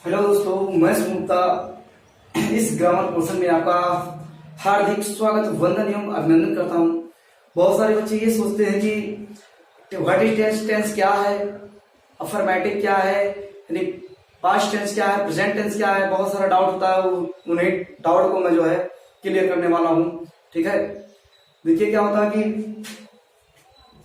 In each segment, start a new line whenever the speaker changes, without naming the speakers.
Hello दोस्तों, मैं सुमुक्ता। इस ग्रामर पोर्शन में आपका हार्दिक स्वागत, वंदन एवं अभिनंदन करता हूँ। बहुत सारे बच्चे ये सोचते हैं कि व्हाट इज टेंस, टेंस क्या है, अफर्मेटिव क्या है, यानी पास्ट टेंस क्या है, प्रेजेंट टेंस क्या है। बहुत सारा डाउट होता है, उन्हें डाउट को मैं जो है क्लियर करने वाला हूँ। ठीक है, देखिए क्या होता है कि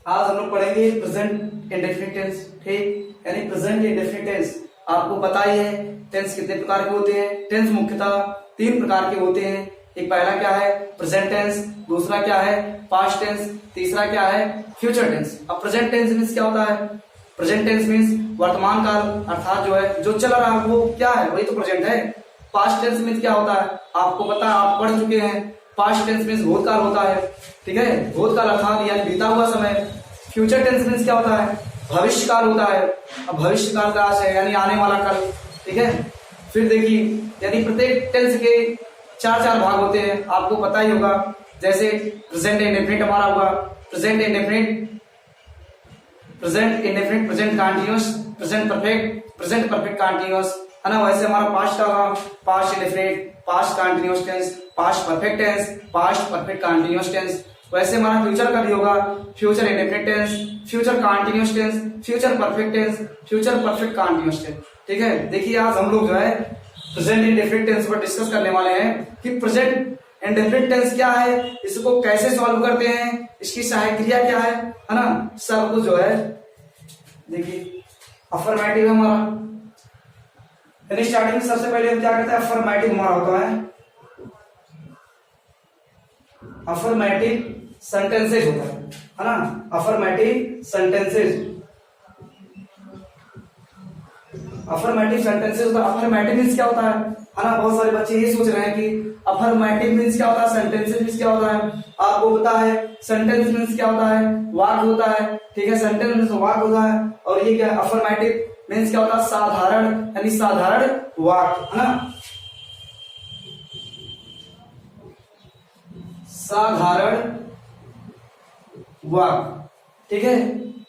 आज हम लोग पढ़ेंगे प्रेजेंट इंडेफिनिट टेंस। ठीक, यानी प्रेजेंट इंडेफिनिट टेंस। आपको पता ही है टेंस कितने प्रकार के होते हैं। टेंस मुख्यतः 3 प्रकार के होते हैं। एक पहला क्या है, प्रेजेंट टेंस। दूसरा क्या है, पास्ट टेंस। तीसरा क्या है, फ्यूचर टेंस। अब प्रेजेंट टेंस मीन्स क्या होता है? प्रेजेंट टेंस मीन्स वर्तमान काल, अर्थात जो है जो चल रहा है वो क्या है, वही तो प्रेजेंट है। पास्ट टेंस मीन्स क्या होता है, आपको पता है, आप पढ़ चुके हैं। पास्ट टेंस मीन्स भूतकाल होता है। ठीक है, भूतकाल अर्थात यानी बीता हुआ समय। फ्यूचर टेंस मीन्स क्या होता है, भविष्य काल होता है। अब भविष्य काल का है यानी आने वाला काल। ठीक है, फिर देखिए, यानी प्रत्येक टेंस के 4 भाग होते हैं, आपको पता ही होगा। जैसे प्रेजेंट इंडेफिनिट हमारा हुआ, present indefinite, present indefinite, present continuous, present perfect, present perfect continuous, है ना। वैसे हमारा पास्ट का होगा, past indefinite, past continuous tense, past perfect tense, past perfect continuous tense. वैसे हमारा फ्यूचर का भी होगा, future indefinite tense, future continuous tense, future perfect tense, future perfect continuous tense. ठीक है, देखिए आज हम लोग जो है प्रेजेंट इंडेफिनिट टेंस पर डिस्कस करने वाले हैं कि प्रेजेंट इंडेफिनिट टेंस क्या है, इसको कैसे सॉल्व करते हैं, इसकी सहायक क्रिया क्या है ना। सब कुछ जो है देखिए अफर्मेटिव हमारा, यानी स्टार्टिंग में सबसे पहले हम क्या करते हैं, अफर्मेटिव हमारा होता है, अफर्मेटिव सेंटेंसेस होता है ना। अफर्मेटिव सेंटेंसेस, अफर्मेटिव सेंटेंसेस होता है। अफर्मेटिव मींस क्या होता है ना। बहुत सारे बच्चे ये सोच रहे हैं कि अफर्मेटिव मींस क्या होता है, सेंटेंसेस मींस क्या होता है। आपको पता है सेंटेंस मींस क्या होता है, वाक्य होता है। ठीक है, सेंटेंस मींस वाक्य होता है। और ये क्या है, अफर्मेटिव मींस क्या होता है, साधारण, यानी साधारण वाक्य, है ना। साधारण वाक्य। ठीक है,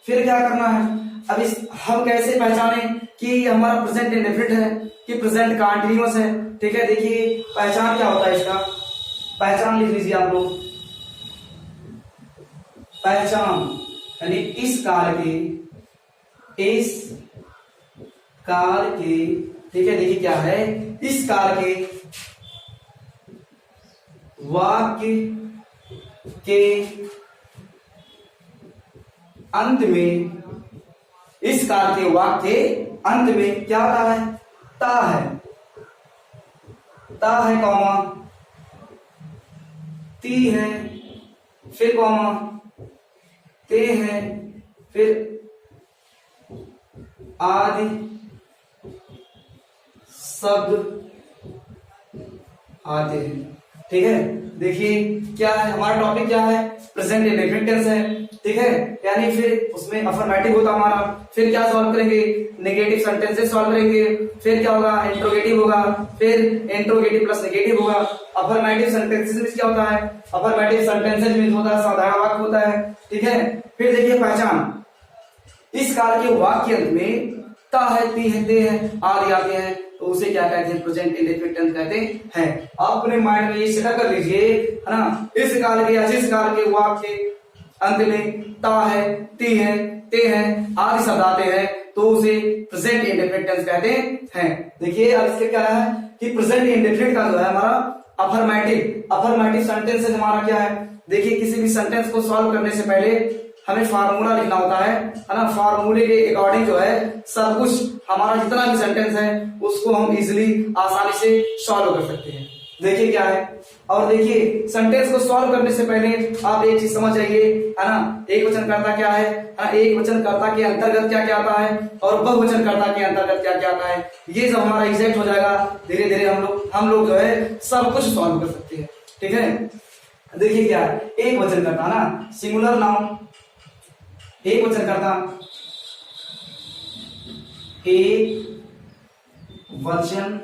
फिर क्या करना है, अब इस हम कैसे पहचाने कि हमारा प्रेजेंट इंडेफिनिट है कि प्रेजेंट कंटीन्यूअस है। ठीक है, देखिए पहचान क्या होता है इसका, पहचान लिख लीजिए आप लोग। पहचान यानी इस काल के, इस काल के, ठीक है, देखिए क्या है, इस काल के वाक्य के अंत में, इस काल के वाक्य के अंत में क्या आता है, ता है, ता है कॉमा, ती है, फिर कॉमा, ते है, फिर आदि शब्द आते हैं। ठीक है, देखिए क्या है, हमारा टॉपिक क्या है, प्रेजेंट इंडेफिनिट टेंस है। ठीक है, यानी फिर उसमें अफर्मेटिव होता हमारा। फिर क्या सॉल्व करेंगे, नेगेटिव सेंटेंसेस सॉल्व करेंगे। फिर क्या होगा, इंट्रोगेटिव होगा, फिर इंट्रोगेटिव प्लस नेगेटिव होगा। अफर्मेटिव सेंटेंसेस में क्या होता है, अफर्मेटिव सेंटेंसेस में होता है साधारण वाक्य होता है। ठीक है, फिर देखिए पहचान, इस काल के वाक्य अंत में ता है, ती है, ते है, आदि आते हैं, तो उसे क्या कहते हैं, प्रेजेंट इंडेफिनिट टेंस कहते हैं। आप अपने माइंड में ये सेटअप कर लीजिए, है ना। इस काल के, जिस काल के वाक्य अंत में ता है, ती है, ते है, आदि शब्द आते हैं, तो उसे प्रेजेंट इंडेफिनिट टेंस कहते हैं। देखिए अब इसके क्या है कि प्रेजेंट इंडेफिनिट का जो है हमारा अफर्मेटिव, अफर्मेटिव सेंटेंस हमारा क्या है, देखिए किसी भी सेंटेंस को सॉल्व करने से पहले हमें फार्मूला लिखना होता है ना। फार्मूले के अकॉर्डिंग जो है सब कुछ, हमारा जितना भी सेंटेंस है उसको हम इजिली, आसानी से सॉल्व कर सकते हैं। देखिए क्या है, और देखिए सेंटेंस को सॉल्व करने से पहले आप एक चीज समझ जाइए, है ना। एक वचनकर्ता क्या है, एक वचनकर्ता के अंतर्गत क्या क्या आता है, और बहुवचनकर्ता के अंतर्गत क्या क्या आता है। ये जब हमारा एग्जैक्ट हो जाएगा, धीरे धीरे हम लोग जो है सब कुछ सॉल्व कर सकते हैं। ठीक है, देखिए क्या है, एक वचनकर्ता ना, सिंगुलर नाउन, एक वचनकर्ता, एक वचन,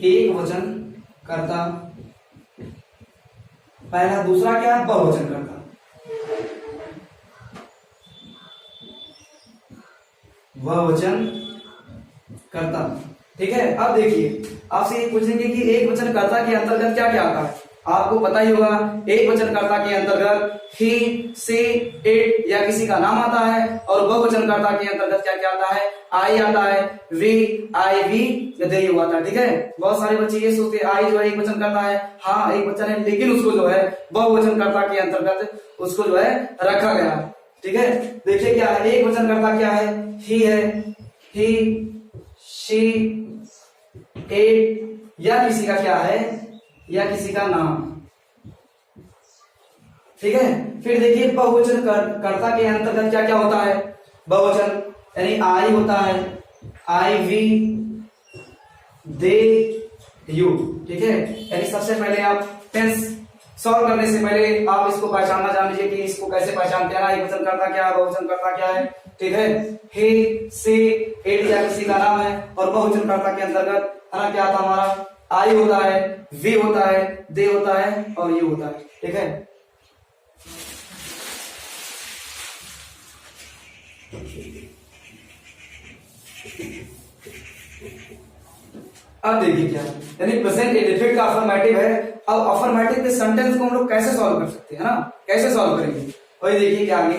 एक वचन करता पहला। दूसरा क्या है, बहुवचन करता, बहुवचन कर्ता। ठीक है, अब देखिए आपसे ये पूछेंगे कि एक वचन कर्ता के अंतर्गत क्या क्या आता है। आपको पता ही होगा एक वचन कर्ता के अंतर्गत ही, सी, इट या किसी का नाम आता है, और बहुवचन कर्ता के अंतर्गत क्या क्या आता है, आई आता है, वी, आई, वी या दे यू आता है। ठीक है, बहुत सारे बच्चे ये सोचते हैं आई जो है एक वचन कर्ता है, हाँ एक वचन है, लेकिन उसको जो है बहुवचन कर्ता के अंतर्गत उसको जो है रखा गया। ठीक है, देखिए क्या है, एक वचन कर्ता क्या है, ही है, ही, शी, इट या किसी का क्या है, या किसी का नाम। ठीक है, फिर देखिए बहुवचन कर्ता के अंतर्गत क्या क्या होता है, बहुवचन यानी आई होता है, आई, वी, दे, यू। ठीक है, यानी सबसे पहले आप टेंस सॉल्व करने से पहले आप इसको पहचानना जान लीजिए कि इसको कैसे पहचानते हैं ना, एक वचन कर्ता क्या है, बहुवचन कर्ता क्या है। ठीक है, ही, सी, इट या किसी का नाम है, और बहुवचन कर्ता के अंतर्गत है ना क्या आता हमारा, आई होता है, वी होता है, दे होता है और यू होता है। ठीक है, अब देखिए क्या यानी प्रेजेंट इंडेफिनिट का अफर्मेटिव है। अब अफर्मेटिव के सेंटेंस को हम लोग कैसे सॉल्व कर सकते हैं ना, कैसे सॉल्व करेंगे वही देखिए क्या आगे।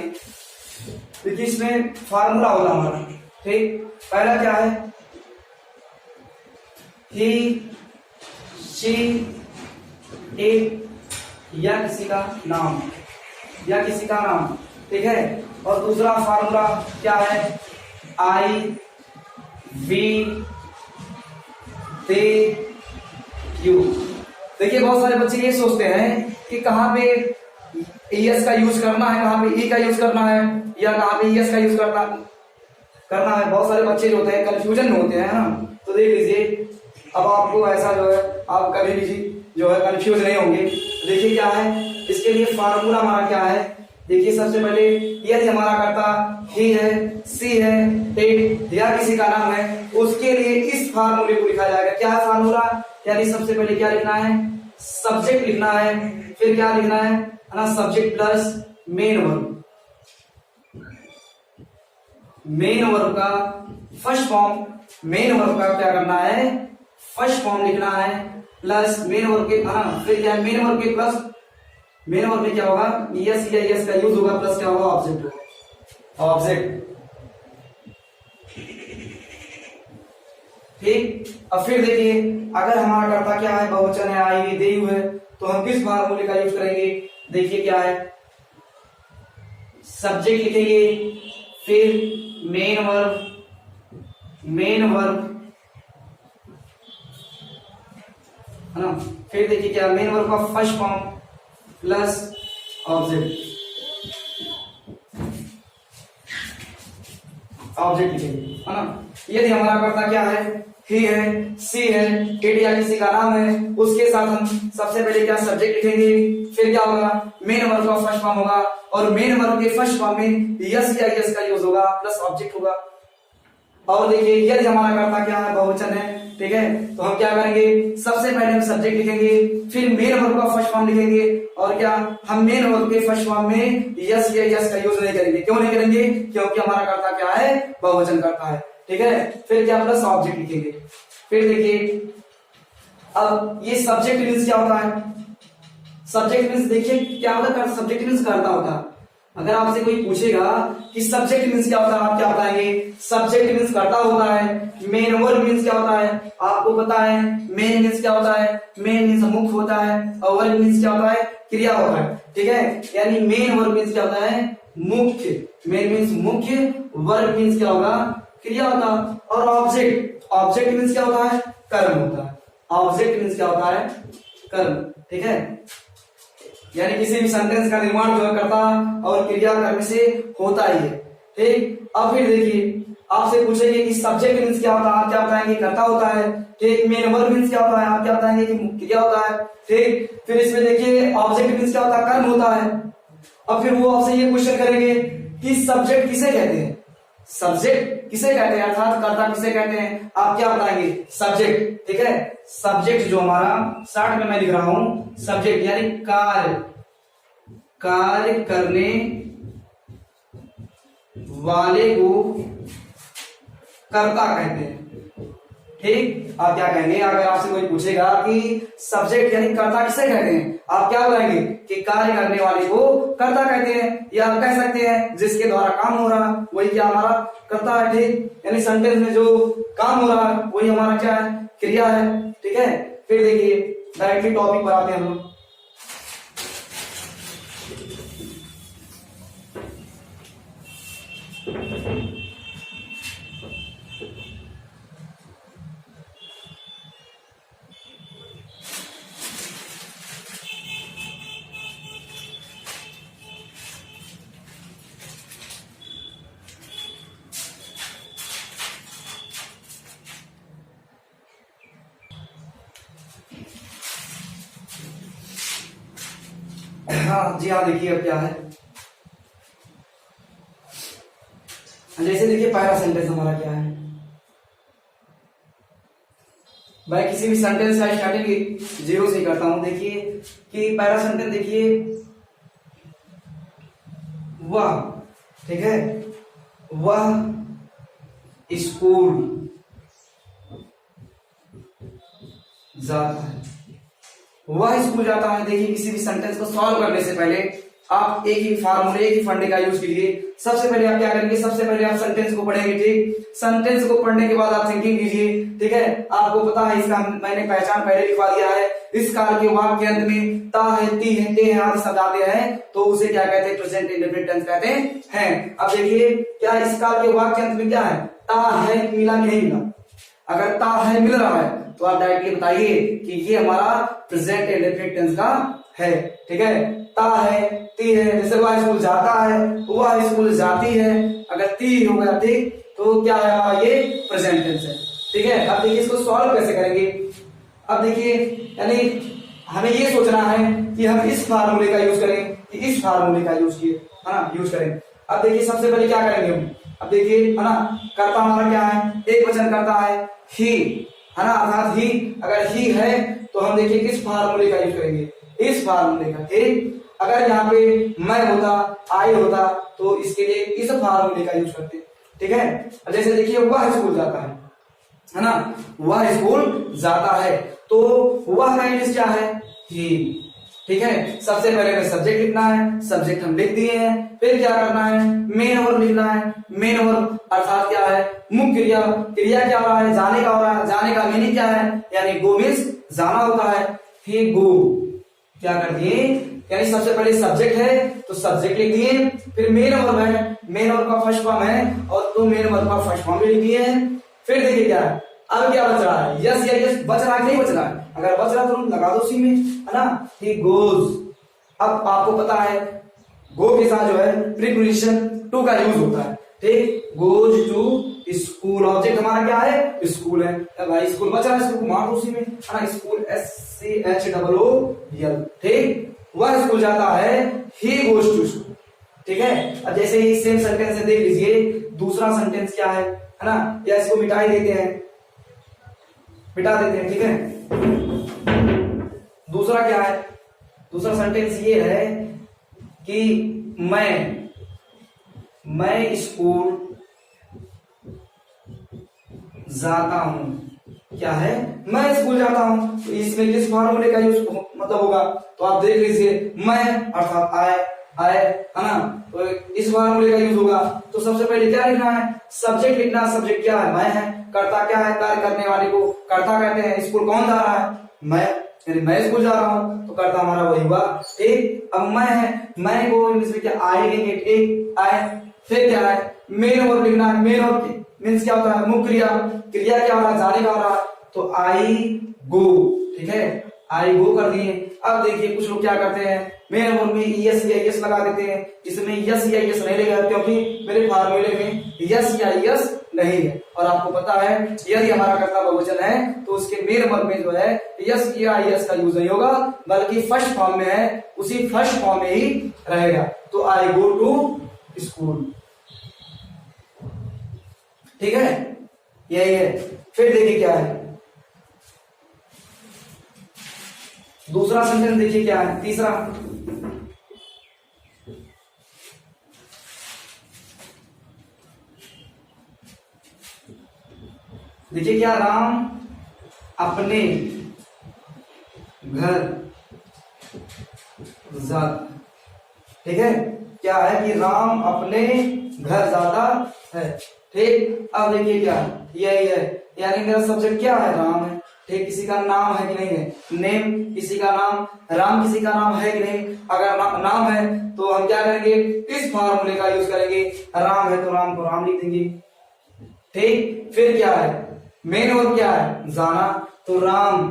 देखिए इसमें फार्मूला होगा हमारा। ठीक, पहला क्या है, ही, शी, इट या किसी का नाम, या किसी का नाम। ठीक है, और दूसरा फार्मूला क्या है, आई, वी, दे, यू। देखिए बहुत सारे बच्चे ये सोचते हैं कि कहाँ पे एस का यूज करना है, कहाँ पे ई का यूज करना है, या कहाँ पे एस का यूज करना है। बहुत सारे बच्चे जो होते हैं कंफ्यूजन में होते हैं ना, तो देख लीजिए अब आपको ऐसा जो है आप कभी भी जो है कंफ्यूज नहीं होंगे। देखिए क्या है, इसके लिए फार्मूला हमारा क्या है, देखिए सबसे पहले यदि हमारा कर्ता ही है, सी है, इट या किसी का नाम है, उसके लिए इस फार्मूले को लिखा जाएगा। क्या है फार्मूला, यानी सबसे पहले क्या लिखना है, सब्जेक्ट लिखना है, फिर क्या लिखना है ना, subject plus main verb. Main verb का फर्स्ट फॉर्म, मेन वर्ब का क्या करना है, फर्स्ट फॉर्म लिखना है, प्लस मेन वर्ब के फिर क्या है, मेन वर्ब के प्लस मेन वर्ब में क्या होगा, यस या यस का यूज होगा, प्लस क्या होगा, ऑब्जेक्ट होगा, ऑब्जेक्ट। ठीक, अब फिर देखिए अगर हमारा कर्ता क्या है, बहुवचन है, आई, वी, दे, यू है, तो हम किस फार्मूले का यूज करेंगे। देखिए क्या है, सब्जेक्ट लिखेंगे, फिर मेन वर्ब है ना, फिर देखिए क्या, मेन वर्ब का फर्स्ट फॉर्म प्लस ऑब्जेक्ट लिखेंगे है ना। यदि हमारा कर्ता क्या है, ही है, सी है, इट या किसी का नाम है, उसके साथ हम सबसे पहले क्या सब्जेक्ट लिखेंगे, फिर क्या होगा, मेन वर्ब का फर्स्ट फॉर्म होगा, और मेन वर्ब के फर्स्ट फॉर्म में यस या यस का यूज होगा, प्लस ऑब्जेक्ट होगा। और देखिए यदि हमारा कर्ता क्या है, बहुवचन है, ठीक है, तो हम क्या करेंगे, सबसे पहले हम सब्जेक्ट लिखेंगे, फिर मेन वर्ब का फर्स्ट फॉर्म लिखेंगे, और क्या हम मेन वर्ब के फर्स्ट फॉर्म में यस या यस का यूज नहीं करेंगे। क्यों नहीं करेंगे, क्योंकि हमारा कर्ता क्या है, बहुवचन कर्ता है। ठीक है, फिर क्या प्लस ऑब्जेक्ट लिखेंगे। फिर देखिए अब ये सब्जेक्ट मीन्स क्या होता है, सब्जेक्ट मीन्स देखिए क्या होता है, सब्जेक्ट मीन्स कर्ता होता है। अगर आपसे कोई पूछेगा कि सब्जेक्ट मीन्स क्या होता है, आप क्या बताएंगे, सब्जेक्ट मीन्स कर्ता होता है। मेन वर्ब मीन्स क्या होता है, आपको पता है, मेन मीन्स क्या होता है, मेन मीन्स मुख्य होता है, और वर्ब मीन्स क्या होता है, क्रिया होता है। ठीक है, यानी मेन वर्ब मीन्स क्या होता है, मुख्य, मेन मीन्स मुख्य, वर्ब मीन्स क्या होगा, क्रिया होता है, और ऑब्जेक्ट मीन्स क्या होता है, कर्म होता है। ऑब्जेक्ट मीन्स क्या होता है, कर्म। ठीक है, यानी किसी भी सेंटेंस का निर्माण जो करता और क्रिया कर्म से होता ही है। ठीक, अब फिर देखिए आपसे पूछेंगे कि सब्जेक्ट मीन्स क्या होता है, आप क्या बताएंगे, कर्ता होता है। ठीक, मेन वर्ब मीन्स क्या होता है, आप क्या बताएंगे कि क्रिया होता है। ठीक, फिर इसमें देखिए ऑब्जेक्ट मीन्स क्या होता है, कर्म होता है। अब फिर वो आपसे ये क्वेश्चन करेंगे कि सब्जेक्ट किसे कहते हैं, सब्जेक्ट किसे कहते हैं, अर्थात कर्ता किसे कहते हैं, आप क्या बताएंगे, सब्जेक्ट। ठीक है, सब्जेक्ट जो हमारा शॉर्ट में मैं लिख रहा हूं, सब्जेक्ट यानी कार्य करने वाले को कर्ता कहते हैं। ठीक। आप क्या कहेंगे अगर आपसे कोई पूछेगा कि सब्जेक्ट यानी कर्ता किसे कहते हैं, आप क्या बोलेंगे कि कार्य करने वाले को कर्ता कहते हैं, या आप कह सकते हैं जिसके द्वारा काम हो रहा है वही क्या हमारा कर्ता है। ठीक, यानी सेंटेंस में जो काम हो रहा है वही हमारा क्या है, क्रिया है। ठीक है, फिर देखिए डायरेक्टली टॉपिक पर आते हैं हम लोग। हाँ जी हाँ, देखिए अब क्या है, जैसे देखिए पहला सेंटेंस हमारा क्या है, मैं किसी भी सेंटेंस का स्टार्टिंग जीरो से करता हूं। देखिए कि पहला सेंटेंस देखिए वह, ठीक है, वह स्कूल जाता है, वह स्कूल जाता है। देखिए किसी भी सेंटेंस को सॉल्व करने से पहले आप एक ही फार्मूले, एक ही फंडे का यूज कीजिए। सबसे पहले आप क्या करेंगे, सबसे पहले आप सेंटेंस को पढ़ेंगे। ठीक, सेंटेंस को पढ़ने के बाद आप थिंकिंग कीजिए। ठीक है, आपको पता है इसका मैंने पहचान पहले लिखवा दिया है। इस काल के वाक्य अंत में ता है, ती है, ते है आदि शब्द आते हैं तो उसे क्या कहते हैं, प्रेजेंट इंडेफिनिट टेंस कहते हैं। अब देखिए क्या इस काल के वाक्य अंत में क्या है, ता है, मिला नहीं मिला। अगर ता है मिल रहा है तो आप डायरेक्टली बताइए कि ये हमारा प्रेजेंट इंडेफिनिट टेंस का है। ठीक है, ता है, ती है, जैसे वह स्कूल जाता है, वह स्कूल जाती है, अगर ती हो गया ठीक तो क्या है हमारा ये प्रेजेंट टेंस है। ठीक है, अब देखिए इसको सॉल्व कैसे करेंगे। अब देखिए यानी हमें ये सोचना है कि हम इस फार्मूले का यूज करें कि इस फार्मूले का यूज किए, है ना, यूज करें। अब देखिए सबसे पहले क्या करेंगे हम, अब देखिए है ना, कर्ता हमारा क्या है, एक वचन करता है ही, है ना, अर्थात ही। अगर ही है तो हम देखिए किस फार्मूले का यूज करेंगे, इस फार्मूले का। ठीक, अगर यहाँ पे मैं होता, आई होता तो इसके लिए इस फार्मूले का यूज करते। ठीक है, जैसे देखिए वह स्कूल जाता है ना, वह स्कूल जाता है तो वह का इंग्लिश क्या है, ही। ठीक है, सबसे पहले हमें सब्जेक्ट लिखना है, सब्जेक्ट हम लिख दिए हैं। फिर क्या करना है, मेन वर्ब लिखना है। मेन वर्ब अर्थात क्या है, मुख्य क्रिया। क्रिया क्या हो रहा है, जाने का हो रहा है। जाने का मीनिंग क्या है, यानी गो मीन्स जाना होता है। फिर गो क्या कर दिए, यानी सबसे पहले सब्जेक्ट है तो सब्जेक्ट लिख दिए। फिर मेन वर्ब है, मेन वर्ब का फर्स्ट फॉर्म है और तो मेन वर्ब का फर्स्ट फॉर्म भी लिख दिए हैं। फिर देखिए क्या है, अब क्या बच रहा है, यस या यस बच रहा है, नहीं बच रहा है। अगर बच रहा है तो तुम लगा दो उसी में, है ना। ही गोज, अब आपको पता है गो के साथ जो है प्रीपोजिशन टू का यूज होता है। ठीक, गोज टू स्कूल, ऑब्जेक्ट हमारा क्या है, स्कूल है। भाई स्कूल बच रहा है, इसको मार दो उसी में, है ना, स्कूल SCHOOL। ठीक, वह स्कूल जाता है, ही गोज टू स्कूल। ठीक है, अब जैसे ही सेम सेंटेंस से देख लीजिए दूसरा सेंटेंस क्या है ना, या इसको मिटा ही देते हैं, मिटा देते हैं। ठीक है, दूसरा क्या है, दूसरा सेंटेंस ये है कि मैं स्कूल जाता हूं। क्या है, मैं स्कूल जाता हूं तो इसमें किस फार्मूले का यूज मतलब होगा, तो आप देख लीजिए, मैं अर्थात आए, है ना, तो इस फार्मूले का यूज होगा। तो सबसे पहले क्या लिखना है, सब्जेक्ट लिखना। सब्जेक्ट क्या है, मैं है। कर्ता क्या है, कार्य करने वाले को कर्ता कहते हैं। स्कूल कौन जा रहा है, मैं, यानी मैं स्कूल जा रहा हूं तो कर्ता हमारा वही हुआ। ठीक, अब मैं है, मैं को इंग्लिश में क्या आई लिखेंगे। ठीक, आए। फिर क्या है, मेन वर्ब लिखना है। मेन वर्ब मीन्स क्या होता है, मुख्य क्रिया। क्रिया क्या हो रहा है, जाने का हो रहा है तो आई गो। ठीक है, आई गो कर दिए। अब देखिए कुछ लोग क्या करते हैं, मेन वर्ब में यस या यस लगा देते हैं। इसमें यस या यस नहीं लगेगा क्योंकि मेरे फार्मूले में यस या यस नहीं है। और आपको पता है यदि हमारा कर्ता बहुवचन है तो उसके मेन वर्ब में जो है यस या यस का यूज नहीं होगा, बल्कि फर्स्ट फॉर्म में है, उसी फर्स्ट फॉर्म में ही रहेगा। तो आई गो टू स्कूल। ठीक है, यही है। फिर देखिए क्या है, दूसरा सेंटेंस देखिए क्या है, तीसरा। देखिए क्या, राम अपने घर जाता, ठीक है, क्या है कि राम अपने घर जाता है, ठीक। अब देखिए क्या, यही है, यानी मेरा सब्जेक्ट क्या है, राम है, ठीक। किसी का नाम है कि नहीं है, नेम, किसी का नाम, राम किसी का नाम है कि नहीं, अगर नाम है तो हम क्या करेंगे, इस फार्मूले का यूज करेंगे, राम है तो राम को राम लिख देंगे, ठीक। फिर क्या है, मेन वर्ब क्या है, जाना, तो राम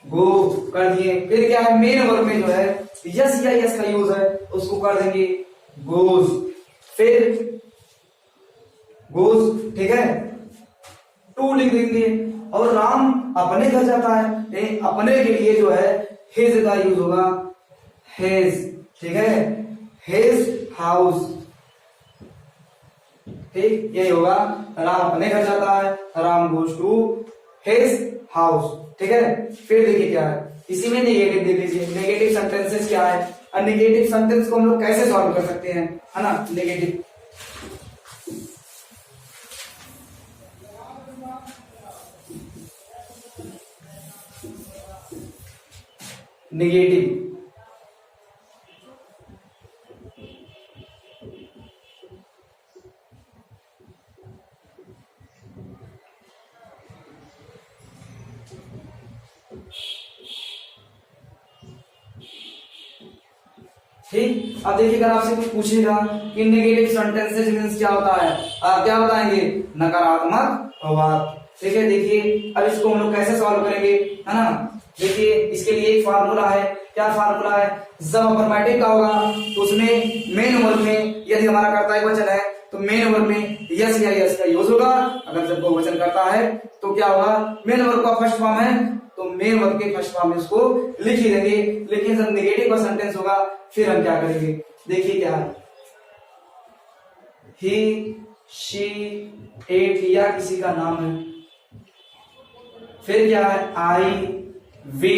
गो कर दिए। फिर क्या है, मेन वर्ब में जो है यस या यस का यूज है, उसको कर देंगे गोज, फिर गोज, ठीक है, टू लिख देंगे। और राम अपने घर जाता है, अपने के लिए जो है हिज का यूज होगा, हिज, ठीक है, हिज हाउस, ठीक, ये होगा, राम अपने घर जाता है, Ram goes to his house, ठीक है। फिर देखिए क्या है, इसी में नेगेटिव देख लीजिए, नेगेटिव सेंटेंसेस क्या है, और नेगेटिव सेंटेंस को हम लोग कैसे सॉल्व कर सकते हैं, है ना, नेगेटिव, नेगेटिव, ठीक। अब देखिए, अगर आपसे कुछ पूछेगा कि नेगेटिव सेंटेंसेस मींस क्या होता है, आप क्या बताएंगे, नकारात्मक प्रभाव, ठीक है। देखिए अब इसको हम लोग कैसे सॉल्व करेंगे, है ना, देखिए इसके लिए एक फार्मूला है, क्या फार्मूला है, जब अफर्मेटिव का होगा तो उसमें मेन वर्ब में यदि हमारा कर्ता वचन है तो मेन वर्ब में यस या यस का यूज होगा, अगर जब बहुवचन करता है तो क्या होगा, मेन वर्ब का फर्स्ट फॉर्म है तो मेन वर्ब के फर्स्ट फॉर्म में उसको लिख ही देंगे। लेकिन जब नेगेटिव का सेंटेंस होगा फिर हम क्या करेंगे, देखिए क्या है, ही शी इट या किसी का नाम है, फिर क्या है, आई वी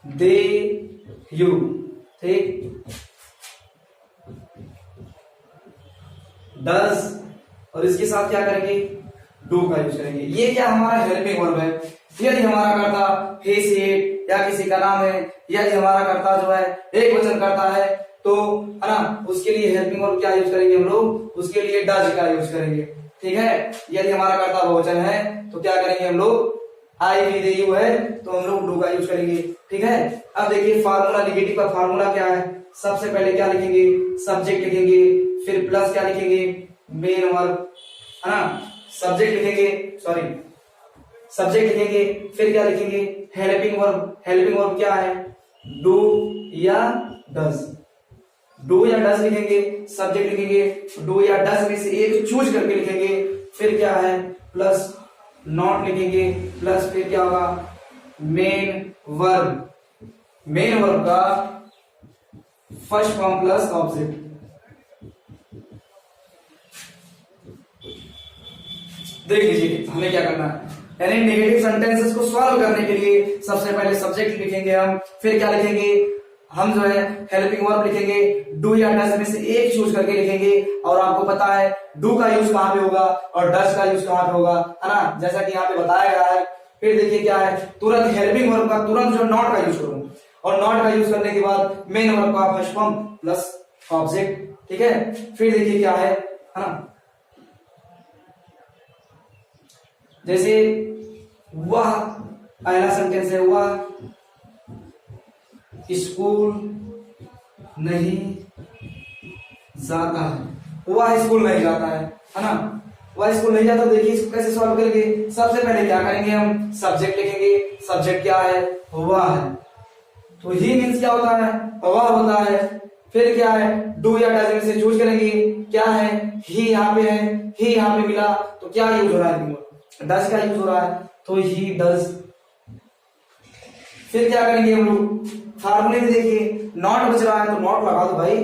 दे यू, ठीक, डज, और इसके साथ क्या करेंगे, डू का यूज करेंगे। ये क्या हमारा हेल्पिंग वर्ब है, यदि हमारा कर्ता he she it या किसी का नाम है, यदि हमारा कर्ता जो है एक वचन करता है तो, है ना, उसके लिए हेल्पिंग वर्ब क्या यूज करेंगे हम लोग, उसके लिए डज का यूज करेंगे, ठीक है। यदि हमारा कर्ता बहुवचन है तो क्या करेंगे हम लोग, आई वी दे यू है तो हम लोग डू का यूज करेंगे, ठीक है। अब देखिए फार्मूला, नेगेटिव का फार्मूला क्या है, सबसे पहले क्या लिखेंगे, सब्जेक्ट लिखेंगे, फिर प्लस क्या लिखेंगे, मेन वर्ब, है ना, सब्जेक्ट लिखेंगे, सॉरी सब्जेक्ट लिखेंगे, फिर क्या लिखेंगे, हेल्पिंग वर्ब, हेल्पिंग वर्ब क्या है, डू या डज, डू या डज लिखेंगे, सब्जेक्ट लिखेंगे, डू या डज में से एक चूज करके लिखेंगे, फिर क्या है, प्लस नॉट लिखेंगे, प्लस फिर क्या होगा, मेन वर्ब, मेन वर्ब का फर्स्ट फॉर्म प्लस ऑब्जेक्ट, देख लीजिए हमें क्या करना है, यानी नेगेटिव सेंटेंसेस को सॉल्व करने के लिए सबसे पहले सब्जेक्ट लिखेंगे हम, फिर क्या लिखेंगे, हम जो है हेल्पिंग वर्ब लिखेंगे, डू या डज में से एक चूज करके लिखेंगे, और आपको पता है डू का यूज कहां पे होगा और डज का यूज कहां पे होगा, है ना, जैसा कि यहाँ पे बताया गया है। फिर देखिए क्या है, तुरंत हेल्पिंग वर्ब का तुरंत जो नॉट का यूज करूं, और नॉट का यूज करने के बाद मेन वर्ब का फर्स्ट फॉर्म प्लस ऑब्जेक्ट, ठीक है। फिर देखिए क्या है ना, जैसे वह पहला सेंटेंस है, वह स्कूल नहीं जाता है, वह स्कूल नहीं जाता है ना, वह स्कूल नहीं जाता। देखिए इसको कैसे सॉल्व करेंगे, सबसे पहले क्या करेंगे, हम सब्जेक्ट लिखेंगे, सब्जेक्ट क्या है, वह है, तो ही मीन्स क्या होता है, वह होता है। फिर क्या है, डू या डज में से चूज करेंगे, क्या है, ही यहाँ पे है, ही यहाँ पे मिला तो क्या यूज हो रहा है, डज का यूज हो रहा है, तो ही डज। फिर क्या करेंगे हम लोग, फार्मूले में देखिए नॉट बच रहा है तो नॉट लगा दो भाई,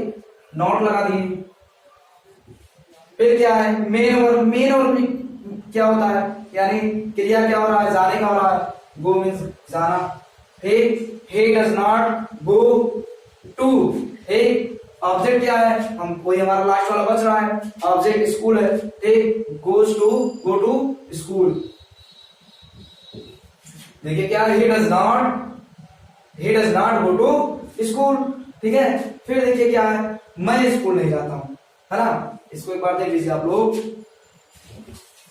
नॉट लगा दिए। फिर क्या है, मेन वर्ब, मेन वर्ब में क्या होता है, यानी क्रिया क्या हो रहा है, जाने का हो रहा है, गो मीन्स जाना। he does not go to, he object क्या है, हम कोई हमारा लास्ट वाला बच रहा है, ऑब्जेक्ट स्कूल है, ठीक, गो टू स्कूल। देखिए क्या है, he does not go to school, ठीक है। फिर देखिए क्या है, मैं स्कूल नहीं जाता हूं, है ना। इसको एक बार देख लीजिए आप लोग।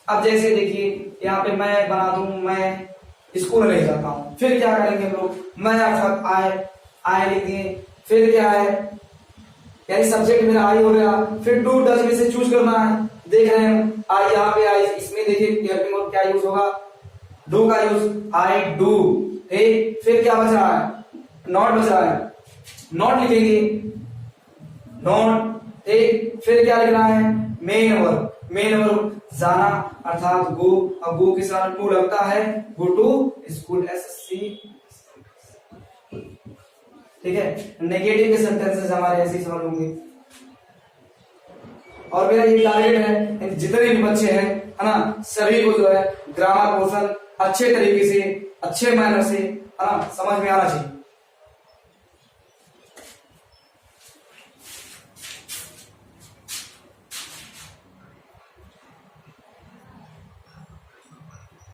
अब जैसे देखिए यहाँ पे मैं बना दूं, मैं स्कूल नहीं जाता हूं, फिर क्या करेंगे हम लोग, मैं अर्थात आए लिखेंगे, फिर क्या है, यानी सब्जेक्ट मेरा आई हो गया, फिर डू डज में से चूज करना है। देख रहे हैं आई, यहाँ पे आई, इसमें देखिए हेल्पिंग वर्ब क्या यूज होगा, डू का यूज, आई डू, ठीक। फिर क्या बच रहा है, नॉट बच रहा है, नॉट लिखेंगे, नॉट, ठीक। फिर क्या लिखना है, मेन वर्ब जाना अर्थात गो, अब गो के साथ टू लगता है, गो टू स्कूल, SSC, ठीक है। नेगेटिव के सेंटेंसेस हमारे ऐसे ही सॉल्व होंगे। और मेरा ये टारगेट है, जितने भी बच्चे हैं, है ना, सभी को जो है ग्रामर पोर्शन अच्छे तरीके से, अच्छे मैनर से, है ना, समझ में आना चाहिए।